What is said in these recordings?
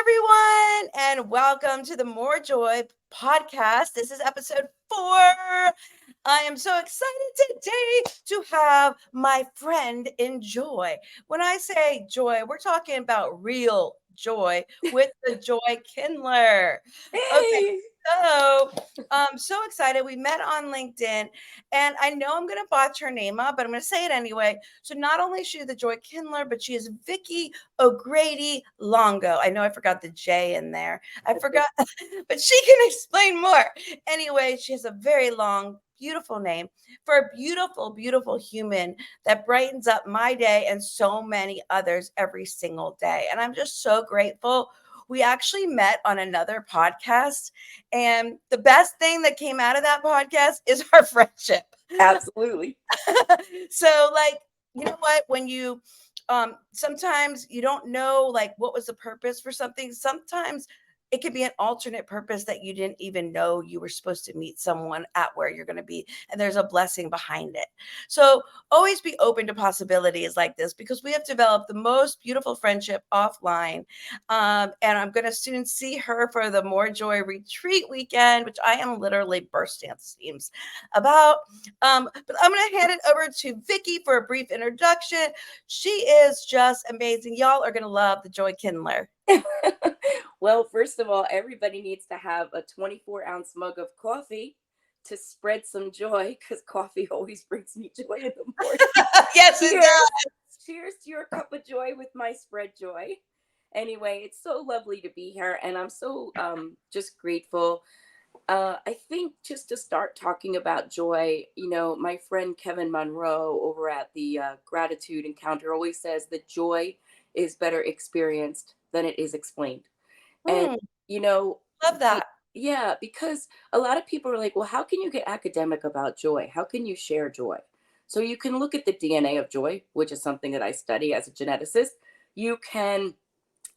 everyone, and welcome to the More Joy podcast. This is episode 4. I am so excited today to have my friend in Joy. When I say joy, we're talking about real joy with the Joy Kindler. Okay, Hey. so I'm so excited. We met on LinkedIn, and I know I'm going to botch her name up, but I'm going to say it anyway. So not only is she the Joy Kindler, but she is Vicki Grady Longo. I know I forgot the J in there. I forgot, but she can explain more. Anyway, she has a very long, beautiful name for a beautiful, beautiful human that brightens up my day and so many others every single day. And I'm just so grateful. We actually met on another podcast, and the best thing that came out of that podcast is our friendship. Absolutely. So, like, you know what? When you sometimes you don't know like what was the purpose for something. Sometimes it could be an alternate purpose that you didn't even know you were supposed to meet someone at where you're going to be, and there's a blessing behind it. So always be open to possibilities like this, because we have developed the most beautiful friendship offline. And I'm going to soon see her for the More Joy retreat weekend, which I am literally bursting at the seams about. But I'm going to hand it over to Vicki for a brief introduction. She is just amazing. Y'all are going to love the Joy Kindler. Well, first of all, everybody needs to have a 24-ounce mug of coffee to spread some joy, because coffee always brings me joy in the morning. Yes, it Cheers. does. Cheers to your cup of joy with my spread joy. Anyway, it's so lovely to be here, and I'm so just grateful. I think just to start talking about joy, my friend Kevin Monroe over at the Gratitude Encounter always says that joy is better experienced than it is explained. And, Hmm, you know, love that. yeah, because a lot of people are like, well, how can you get academic about joy? How can you share joy? So you can look at the DNA of joy, which is something that I study as a geneticist. You can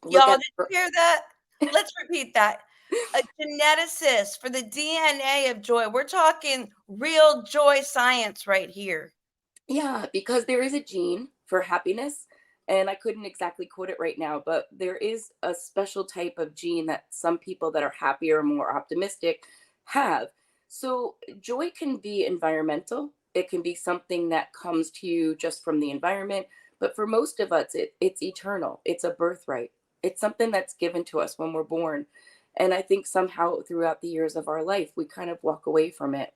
look Y'all, at, did you hear that? Let's repeat that. A geneticist for the DNA of joy. We're talking real joy science right here. yeah, because there is a gene for happiness. And I couldn't exactly quote it right now, but there is a special type of gene that some people that are happier, more optimistic have. So joy can be environmental. It can be something that comes to you just from the environment. But for most of us, it's eternal. It's a birthright. It's something that's given to us when we're born. And I think somehow throughout the years of our life, we kind of walk away from it.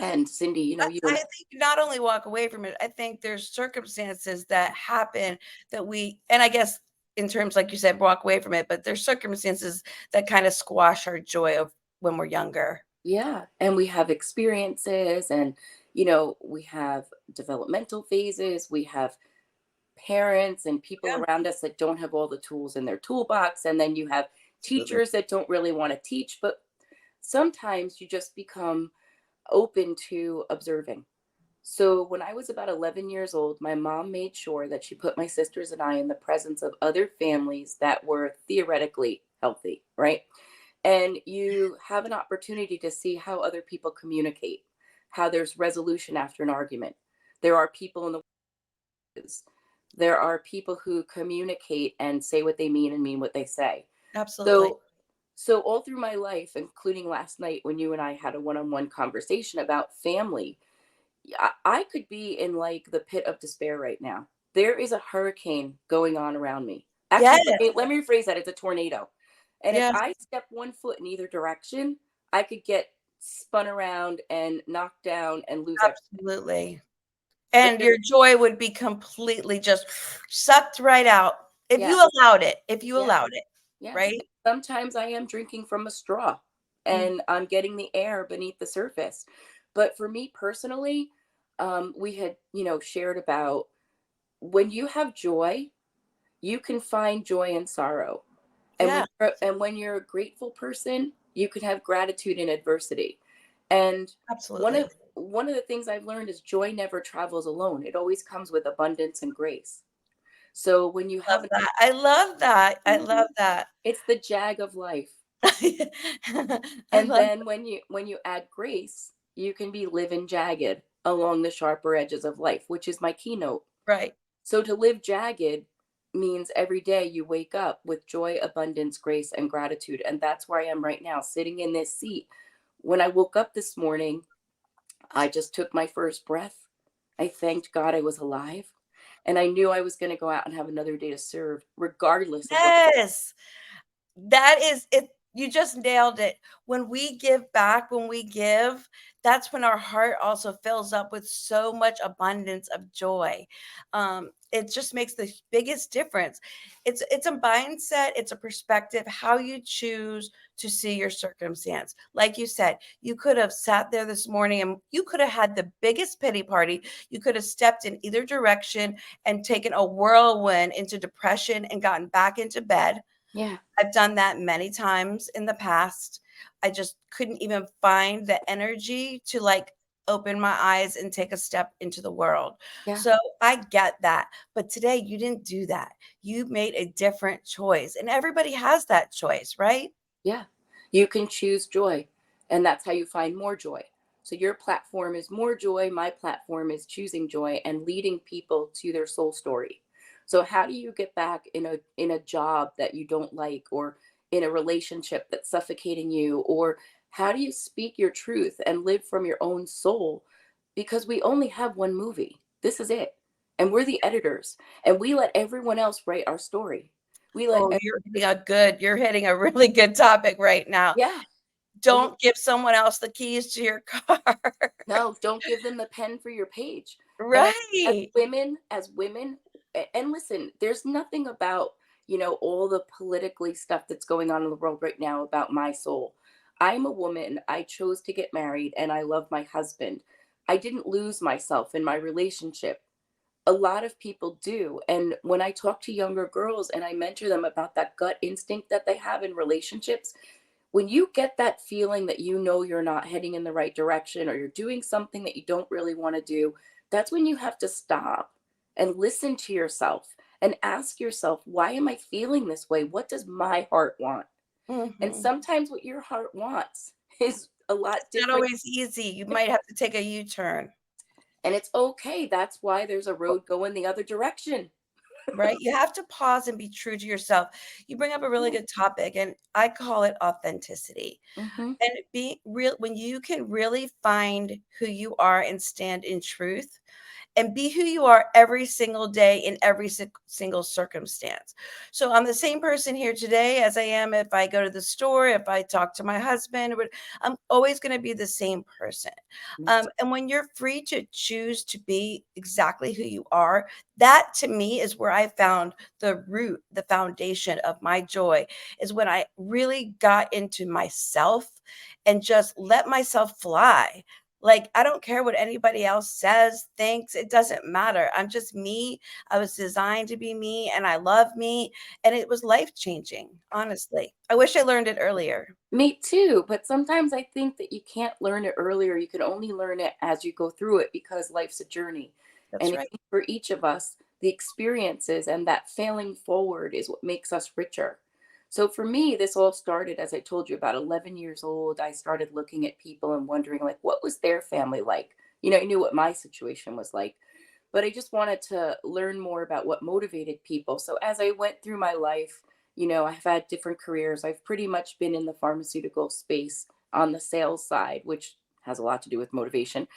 And Cindy, you I and think you not only walk away from it, I think there's circumstances that happen that and I guess in terms, like you said, walk away from it, but there's circumstances that kind of squash our joy of when we're younger. yeah, and we have experiences, and we have developmental phases, we have parents and people Yeah, around us that don't have all the tools in their toolbox, and then you have absolutely. teachers that don't really want to teach, but sometimes you just become open to observing. So when I was about 11 years old, my mom made sure that she put my sisters and I in the presence of other families that were theoretically healthy, right? And you have an opportunity to see how other people communicate, how there's resolution after an argument. There are people in the there are people who communicate and say what they mean and mean what they say. Absolutely. So all through my life, including last night when you and I had a one-on-one conversation about family, I could be in like the pit of despair right now. There is a hurricane going on around me. Yes. Actually, let me rephrase that. It's a tornado. And if Yes. I step one foot in either direction, I could get spun around and knocked down and lose everything. Absolutely. But And there, your joy would be completely just sucked right out if you yes, allowed it. If you yes, allowed it, yes. right? Sometimes I am drinking from a straw Mm, and I'm getting the air beneath the surface. But for me personally, we had, shared about when you have joy, you can find joy in sorrow. yeah, And when you're a grateful person, you can have gratitude in adversity. And one absolutely. of one of the things I've learned is joy never travels alone. It always comes with abundance and grace. So when you Love have that. I love that. I love Mhm. that. It's the jag of life. I And love then when you add grace, you can be living jagged along the sharper edges of life, which is my keynote. right. So to live jagged means every day you wake up with joy, abundance, grace, and gratitude. And that's where I am right now, sitting in this seat. When I woke up this morning, I just took my first breath. I thanked God I was alive. And I knew I was going to go out and have another day to serve, regardless of what. Yes. That is it. You just nailed it. When we give back, when we give, that's when our heart also fills up with so much abundance of joy. It just makes the biggest difference. It's a mindset, it's a perspective, how you choose to see your circumstance. Like you said, you could have sat there this morning and you could have had the biggest pity party. You could have stepped in either direction and taken a whirlwind into depression and gotten back into bed. Yeah. I've done that many times in the past. I just couldn't even find the energy to, like, open my eyes and take a step into the world. Yeah. So, I get that, but today you didn't do that. You made a different choice, and everybody has that choice, right? Yeah. You can choose joy, and that's how you find more joy. So your platform is more joy, my platform is choosing joy and leading people to their soul story. So how do you get back in a job that you don't like, or in a relationship that's suffocating you, or how do you speak your truth and live from your own soul, because we only have one movie. This is it. And we're the editors, and we let everyone else write our story. We let Oh, you're hitting a really good topic right now. Yeah. We Don't give someone else the keys to your car. No, don't give them the pen for your page. And I, Right. as women, and listen, there's nothing about, all the politically stuff that's going on in the world right now about my soul. I'm a woman. I chose to get married and I love my husband. I didn't lose myself in my relationship. A lot of people do. And when I talk to younger girls and I mentor them about that gut instinct that they have in relationships, when you get that feeling that you're not heading in the right direction, or you're doing something that you don't really want to do, that's when you have to stop and listen to yourself and ask yourself, why am I feeling this way? What does my heart want? And Mhm. sometimes what your heart wants is a lot It's not different. always easy. You might have to take a U-turn. And it's okay. That's why there's a road going the other direction. Right? You have to pause and be true to yourself. You bring up a really Yeah. good topic, and I call it authenticity. Hmm. And be real when you can really find who you are and stand in truth, and be who you are every single day in every single circumstance. So I'm the same person here today as I am if I go to the store, if I talk to my husband, I'm always going to be the same person. Me too. And when you're free to choose to be exactly who you are, that to me is where I found the root, the foundation of my joy, is when I really got into myself and just let myself fly. Like, I don't care what anybody else says, thinks, it doesn't matter. I'm just me. I was designed to be me, and I love me, and it was life-changing, honestly. I wish I learned it earlier. Me too, but sometimes I think that you can't learn it earlier. You can only learn it as you go through it, because life's a journey. That's And I right. think for each of us, the experiences and that failing forward is what makes us richer. So for me, this all started, as I told you, about 11 years old. I started looking at people and wondering, like, what was their family like? I knew what my situation was like, but I just wanted to learn more about what motivated people. So as I went through my life, I've had different careers. I've pretty much been in the pharmaceutical space on the sales side, which has a lot to do with motivation.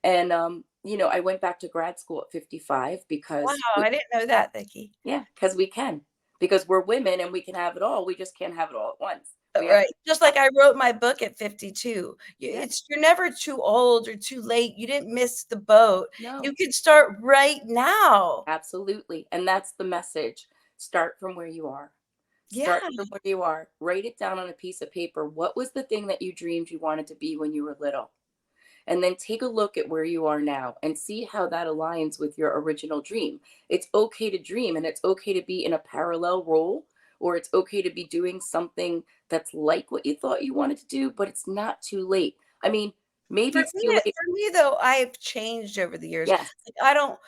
And I went back to grad school at 55 Wow, because I didn't know that, Vicki. yeah, because we can. Because we're women and we can have it all. We just can't have it all at once. We have Right. Just to, like I wrote my book at 52. yeah, You're never too old or too late. You didn't miss the boat. You no, can start right now. absolutely. And that's the message. Start from where you are. Yeah. Start from where you are. Write it down on a piece of paper. What was the thing that you dreamed you wanted to be when you were little? And then take a look at where you are now and see how that aligns with your original dream. It's okay to dream, and it's okay to be in a parallel role, or it's okay to be doing something that's like what you thought you wanted to do, but it's not too late. I mean, maybe it's too late. For me though, I've changed over the years. Yes. Like, I don't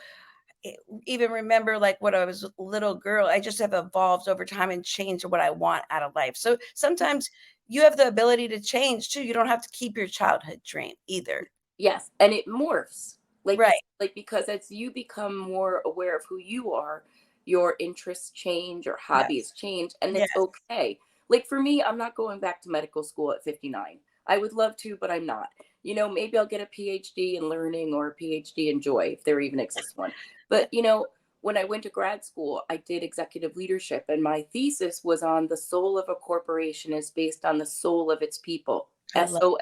e even remember, like, when I was a little girl. I just have evolved over time and changed what I want out of life. So, sometimes you have the ability to change too. You don't have to keep your childhood dream either. Yes, and it morphs. Like you Right. like, because as you become more aware of who you are, your interests change, your hobbies Yes. change, and it's Yes. okay. Like for me, I'm not going back to medical school at 59. I would love to, but I'm not. Maybe I'll get a PhD in learning or a PhD in joy, if there even exists one. But, when I went to grad school, I did executive leadership, and my thesis was on the soul of a corporation is based on the soul of its people. I SOLE.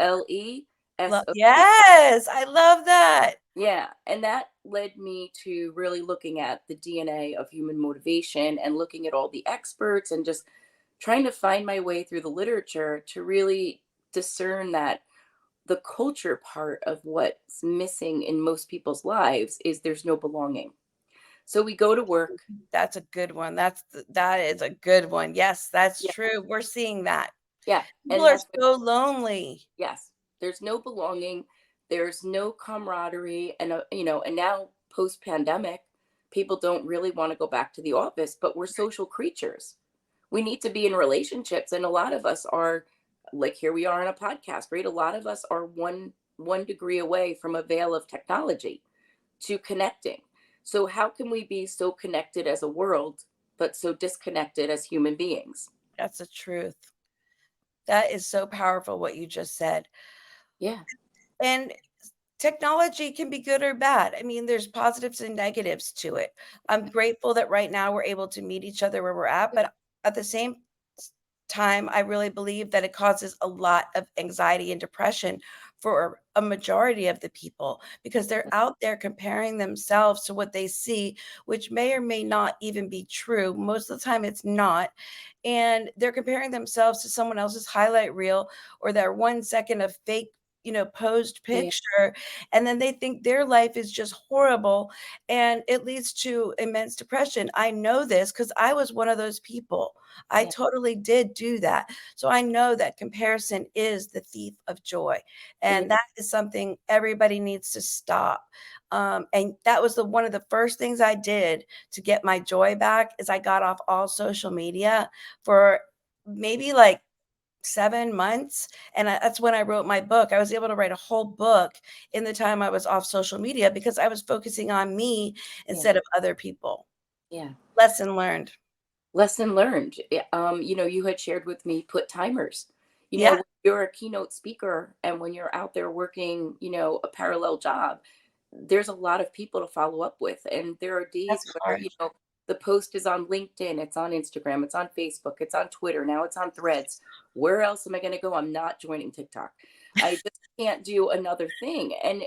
yes, I love that. Yeah, and that led me to really looking at the DNA of human motivation and looking at all the experts and just trying to find my way through the literature to really discern that the culture part of what's missing in most people's lives is there's no belonging. So we go to work. That's a good one. That is a good one. Yes, that's Yeah, true. We're seeing that. yeah, People and are that's what. so lonely. Yes, there's no belonging, there's no camaraderie, and now post pandemic, people don't really want to go back to the office, but we're social creatures. We need to be in relationships, and a lot of us are, like here we are on a podcast, right? A lot of us are one degree away from a veil of technology to connecting. So how can we be so connected as a world, but so disconnected as human beings? That's the truth. That is so powerful what you just said. Yeah, And technology can be good or bad. I mean, there's positives and negatives to it. I'm grateful that right now we're able to meet each other where we're at, yeah, but at the same time, I really believe that it causes a lot of anxiety and depression for a majority of the people because they're out there comparing themselves to what they see, which may or may not even be true. Most of the time, it's not. And they're comparing themselves to someone else's highlight reel or their 1 second of fake, posed yeah, picture. And then they think their life is just horrible and it leads to immense depression. I know this because I was one of those people. I yeah, totally did do that. So I know that comparison is the thief of joy. it And is. that is something everybody needs to stop. And that was one of the first things I did to get my joy back is I got off all social media for maybe like 7 months, and that's when I wrote my book. I was able to write a whole book in the time I was off social media because I was focusing on me Yeah, instead of other people. yeah. Lesson learned. Lesson learned. You had shared with me put timers. Yeah, When you're a keynote speaker and when you're out there working, a parallel job, there's a lot of people to follow up with. And there are days that's where, hard. the post is on LinkedIn, it's on Instagram, it's on Facebook, it's on Twitter, now it's on Threads. Where else am I going to go? I'm not joining TikTok. I just can't do another thing. And,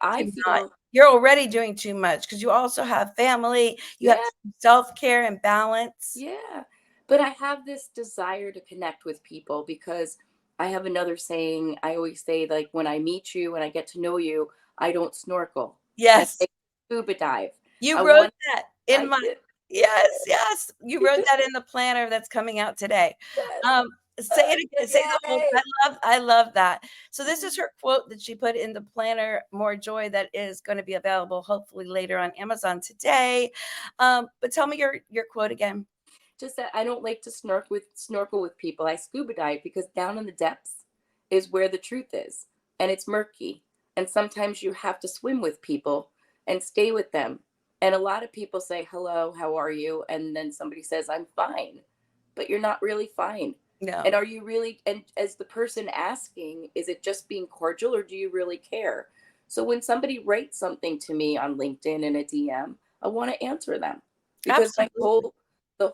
I Do not. feel, You're already doing too much because you also have family, you have yeah, self-care and balance. yeah. But I have this desire to connect with people because I have another saying. I always say, like, when I meet you and I get to know you, I don't snorkel. I Yes, take scuba dive. you I wrote want, that in I my did, yes, yes, you wrote that in the planner that's coming out today. yes. Um, say it again, say the whole Yay. I love that. So this is her quote that she put in the planner, More Joy, that is gonna be available hopefully later on Amazon today. But tell me your quote again. Just that I don't like to snorkel with people. I scuba dive because down in the depths is where the truth is, and it's murky. And sometimes you have to swim with people and stay with them. And a lot of people say, "Hello, how are you?" And then somebody says, "I'm fine," but you're not really fine. And No. are you really? And as the person asking, is it just being cordial, or do you really care? So when somebody writes something to me on LinkedIn in a DM, I want to answer them because my Absolutely.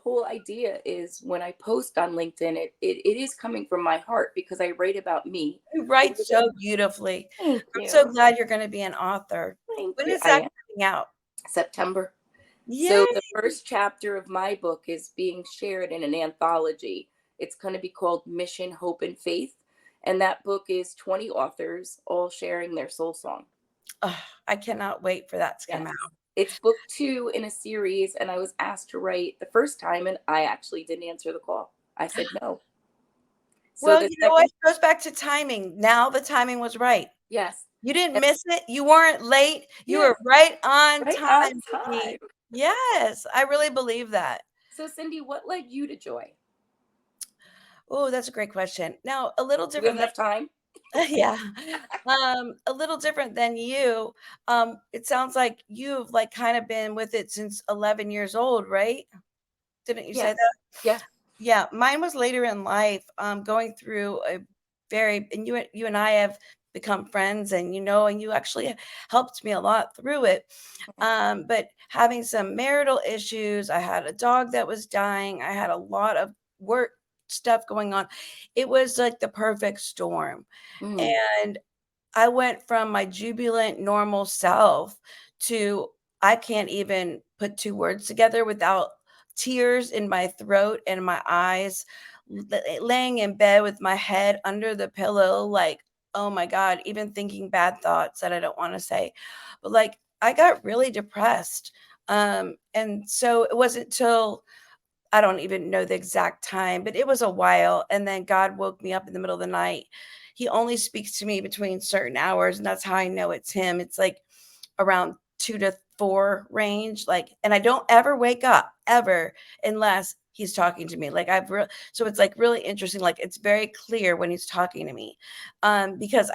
whole idea is when I post on LinkedIn, it is coming from my heart because I write about me. You I write live it. so beautifully. Thank I'm so you. glad you're gonna be an author. Thank When you. is I that am. coming out? September. So Yay! the first chapter of my book is being shared in an anthology. It's going to be called Mission, Hope, and Faith. And that book is 20 authors all sharing their soul song. Ugh, I cannot wait for that to come Yes. out. It's book two in a series, and I was asked to write the first time, and I actually didn't answer the call. I said no. So Well, the you know what? second, It goes back to timing. Now the timing was right. yes, You didn't and miss it. You weren't late. You yes, were right on right on time, Vicky. time. Yes, I really believe that. So, Cindy, what led you to joy? Oh, that's a great question. Now, a little Do we have different than enough time? Yeah. A little different than you. It sounds like you've like kind of been with it since 11 years old, right? Didn't you say Yes. that? Yeah. Yeah, mine was later in life, going through a very, and you and I have become friends, and and you actually helped me a lot through it. Mhm. But having some marital issues, I had a dog that was dying, I had a lot of work stuff going on. It was like the perfect storm. Mm, And I went from my jubilant, normal self to I can't even put 2 words together without tears in my throat and my eyes, laying in bed with my head under the pillow, like, oh my God, even thinking bad thoughts that I don't want to say. But like, I got really depressed. And so it wasn't till I don't even know the exact time, but it was a while, and then God woke me up in the middle of the night. He only speaks to me between certain hours, and that's how I know it's him. It's like around 2 to 4 range, like, and I don't ever wake up ever unless he's talking to me. Like so it's like really interesting. Like it's very clear when he's talking to me. Because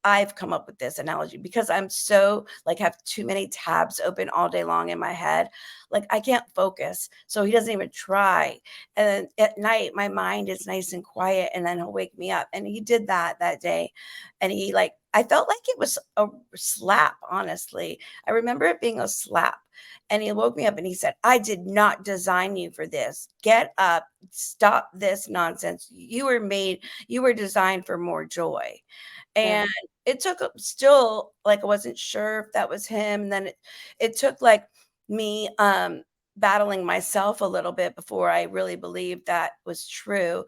I've come up with this analogy because I'm so like have too many tabs open all day long in my head. Like I can't focus. So he doesn't even try. And then at night, my mind is nice and quiet, and then he'll wake me up. And he did that day. And he like, I felt like it was a slap, honestly. I remember it being a slap. And he woke me up and he said, I did not design you for this. Get up, stop this nonsense. You were designed for more joy. yeah. And it took still like I wasn't sure if that was him. And then it took like me battling myself a little bit before I really believed that was true.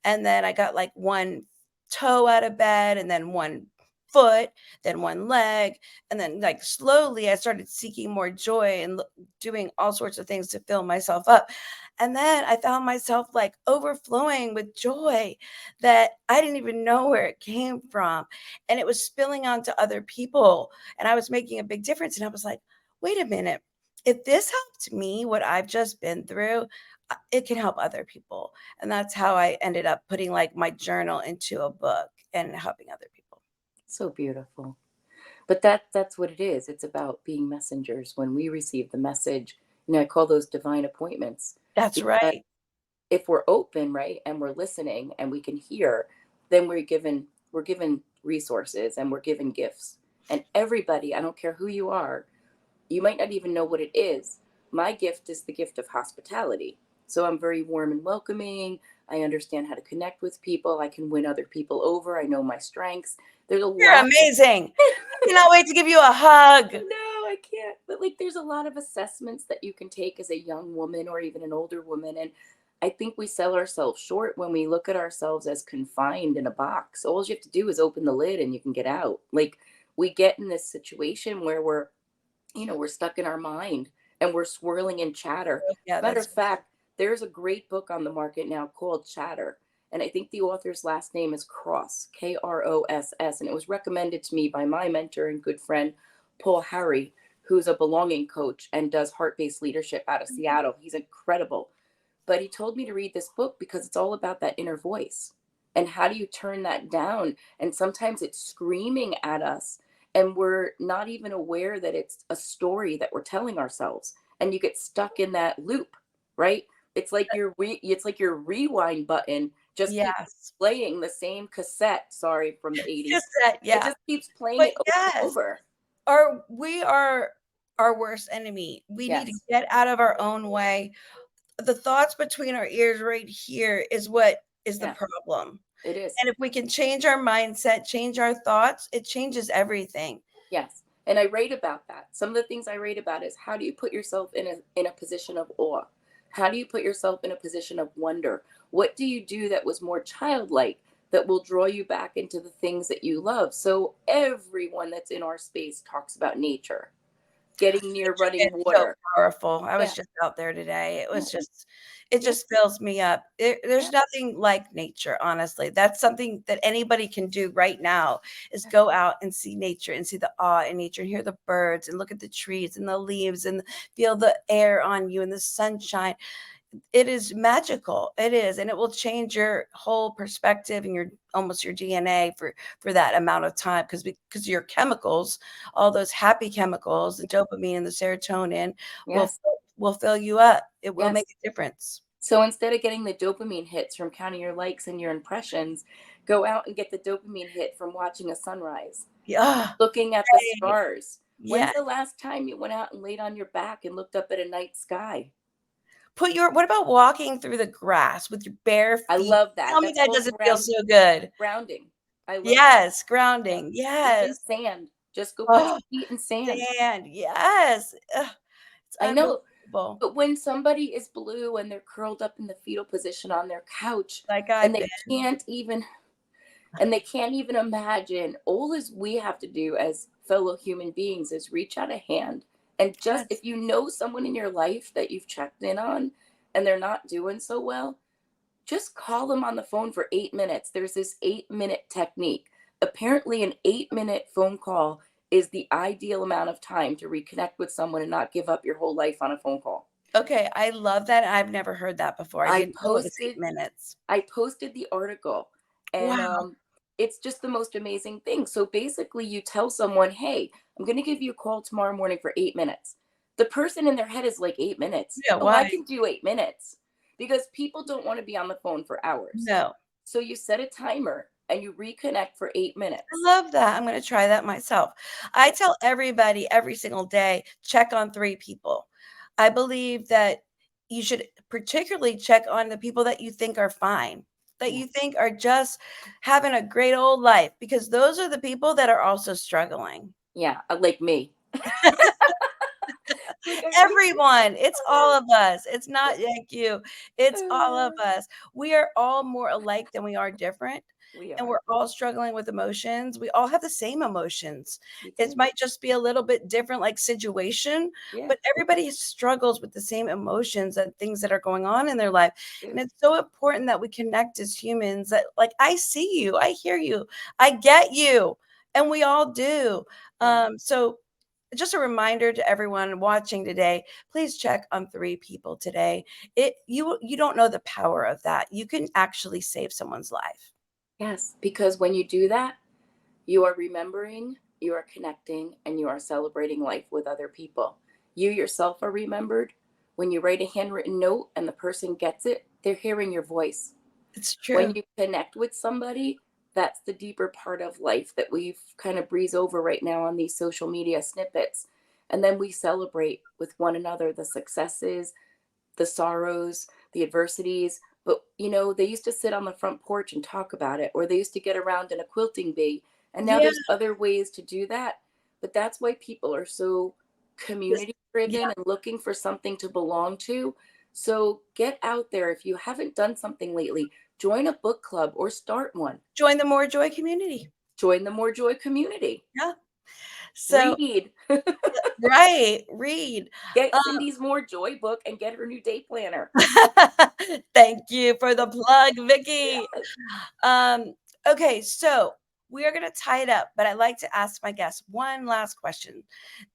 And then I got like one toe out of bed, and then one foot, then one leg, and then like slowly I started seeking more joy and doing all sorts of things to fill myself up. And then I found myself like overflowing with joy that I didn't even know where it came from. And it was spilling onto other people. And I was making a big difference. And I was like, wait a minute. If this helped me, what I've just been through, it can help other people. And that's how I ended up putting like my journal into a book and helping other people. So beautiful. But that's what it is. It's about being messengers. When we receive the message, I call those divine appointments. That's Because right. if we're open, right, and we're listening and we can hear, then we're given resources and we're given gifts. And everybody, I don't care who you are, you might not even know what it is. My gift is the gift of hospitality. So I'm very warm and welcoming. I understand how to connect with people. I can win other people over. I know my strengths. There's a You're lot. amazing. I cannot wait to give you a hug. No, I can't. But like, there's a lot of assessments that you can take as a young woman or even an older woman. And I think we sell ourselves short when we look at ourselves as confined in a box. All you have to do is open the lid and you can get out. Like, we get in this situation where we're stuck in our mind and we're swirling in chatter. Yeah, Matter that's of fact, there's a great book on the market now called Chatter. And I think the author's last name is Cross, Kross. And it was recommended to me by my mentor and good friend, Paul Harry, who's a belonging coach and does heart based leadership out of Seattle. He's incredible. But he told me to read this book because it's all about that inner voice. And how do you turn that down? And sometimes it's screaming at us, and we're not even aware that it's a story that we're telling ourselves. And you get stuck in that loop, right? It's like your rewind button just keeps yes. playing the same cassette, sorry, from the 80s. Just that, It yeah. just keeps playing But it over and yes, over. we are our worst enemy. We need to Yes. get out of our own way. The thoughts between our ears right here is what is the Yeah, problem. it is. And if we can change our mindset, change our thoughts, it changes everything. Yes. And I write about that. Some of the things I write about is how do you put yourself in a position of awe? How do you put yourself in a position of wonder? What do you do that was more childlike that will draw you back into the things that you love? So everyone that's in our space talks about nature, getting near Nature running is so water. powerful. I was Yeah. just out there today. Yeah. It Yeah. just fills me up. Yeah. There's nothing like nature, honestly. That's something that anybody can do right now is go out and see nature and see the awe in nature and hear the birds and look at the trees and the leaves and feel the air on you and the sunshine. it is magical. It is, and it will change your whole perspective and your almost your DNA for that amount of time because your chemicals, all those happy chemicals, the dopamine and the serotonin will Yes. will fill you up. It will Yes. make a difference. So instead of getting the dopamine hits from counting your likes and your impressions, go out and get the dopamine hit from watching a sunrise, Yeah. looking at the Right. stars. Yeah. When's the last time you went out and laid on your back and looked up at a night sky? What about walking through the grass with your bare I feet? love that. Tell me That's that called doesn't feel so good. grounding. I love that. Yes, Yeah. grounding. Even Yes. sand. Just go put Oh, your feet in sand. sand. Yes. Ugh, it's I know. unbelievable. But when somebody is blue and they're curled up in the fetal position on their couch Like and I've they been. can't even imagine, all as we have to do as fellow human beings is reach out a hand and just, Yes. if you know someone in your life that you've checked in on and they're not doing so well, just call them on the phone for 8 minutes. There's this 8-minute technique. Apparently an 8-minute phone call is the ideal amount of time to reconnect with someone and not give up your whole life on a phone call. Okay, I love that. I've never heard that before. I I didn't know it was 8 posted minutes. I posted the article, and Wow. it's just the most amazing thing. So basically, you tell someone, "Hey, I'm going to give you a call tomorrow morning for 8 minutes." The person in their head is like, 8 minutes? Yeah, Oh, I why? can do 8 minutes because people don't want to be on the phone for hours. No. So you set a timer and you reconnect for 8 minutes. I love that. I'm gonna try that myself. I tell everybody every single day, check on 3 people. I believe that you should particularly check on the people that you think are fine, that Yeah. you think are just having a great old life, because those are the people that are also struggling. Yeah, like me. Like I think, Everyone, it's all of us. It's not like you. It's all of uh, us. We are all more alike than we are different, we and are. we're all struggling with emotions. We all have the same emotions. We It do. might just be a little bit different, like situation, Yeah. but everybody struggles with the same emotions and things that are going on in their life. Yeah. And it's so important that we connect as humans that, like, I see you, I hear you, I get you, and we all do. Yeah. So just a reminder to everyone watching today, please check on 3 people today. You don't know the power of that. You can actually save someone's life. Yes, because when you do that, you are remembering, you are connecting, and you are celebrating life with other people. You yourself are remembered. When you write a handwritten note and the person gets it, they're hearing your voice. It's When true. you connect with somebody, that's the deeper part of life that we've kind of breeze over right now on these social media snippets. And then we celebrate with one another the successes, the sorrows, the adversities. But they used to sit on the front porch and talk about it, or they used to get around in a quilting bee. And now Yeah, there's other ways to do that. But that's why people are so this community yeah, driven and looking for something to belong to. So get out there. If you haven't done something lately, join a book club or start one. join the More Joy community. Join the More Joy community. Yeah. So Read. right, read. Get Cindy's More Joy book and get her new day planner. Thank you for the plug, Vicky. Yeah. Um, okay, so we are going to tie it up, but I like to ask my guests one last question.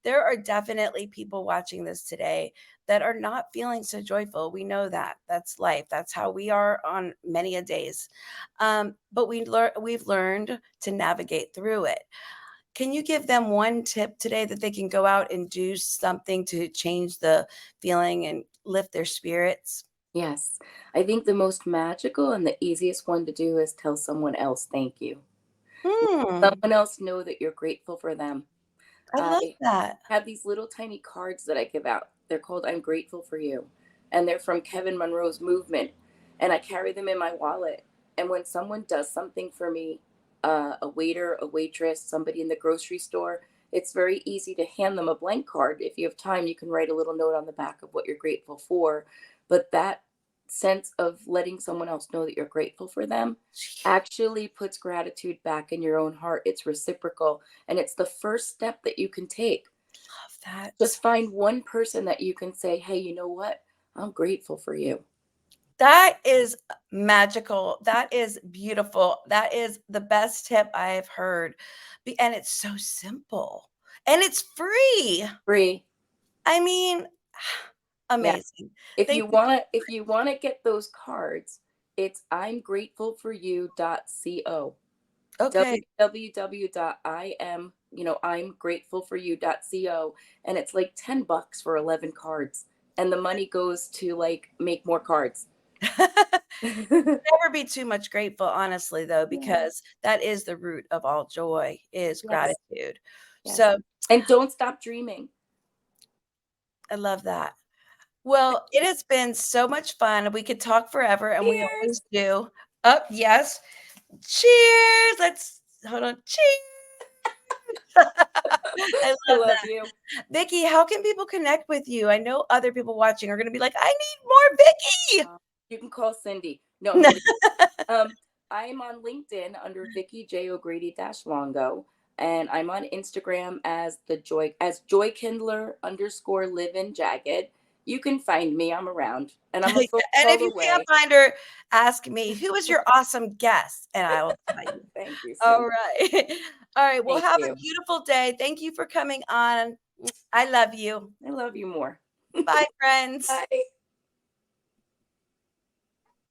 There are definitely people watching this today that are not feeling so joyful. We know that. That's life. That's how we are on many a days. But we've learned to navigate through it. Can you give them one tip today that they can go out and do something to change the feeling and lift their spirits? Yes. I think the most magical and the easiest one to do is tell someone else thank you. Hmm. Someone else know that you're grateful for them. I love I that. have these little tiny cards that I give out. They're called I'm Grateful for You. And they're from Kevin Monroe's movement. And I carry them in my wallet. And when someone does something for me, a waiter, a waitress, somebody in the grocery store, it's very easy to hand them a blank card. If you have time, you can write a little note on the back of what you're grateful for. But that sense of letting someone else know that you're grateful for them actually puts gratitude back in your own heart. It's reciprocal. And it's the first step that you can take. Love that. Just find one person that you can say, hey, you know what? I'm grateful for you. That is magical. That is beautiful. That is the best tip I have heard. And it's so simple. And it's free. Free. I mean, Yeah. Amazing. Thank you. If you wanna get those cards, it's imgratefulforyou.co. Okay. www.im, I'm gratefulforyou.co, and it's like 10 bucks for 11 cards. And the money goes to like make more cards. Never be too much grateful, honestly, though, Yeah. because that is the root of all joy is Yes. gratitude. Yes. So And don't stop dreaming. I love that. Well, it has been so much fun. We could talk forever, and we Cheers. always do. Up, yes. Cheers. Let's hold on. Cheers. I I love love that. you. Vicky, how can people connect with you? I know other people watching are going to be like, I need more Uh, you can call Cindy. No, I'm Vicky. kidding. Um, I'm on LinkedIn under Vicki J O'Grady Longo, and I'm on Instagram as Joy Kindler underscore live in jagged. You can find me. I'm around, and I'm a phone And if call you can't away. find her, ask me, who is your awesome guest? And I will tell you. Thank you, All Cindy. right. All right. Well, Thank have a you. beautiful day. Thank you for coming on. I love you. I love you more. Bye, friends. Bye.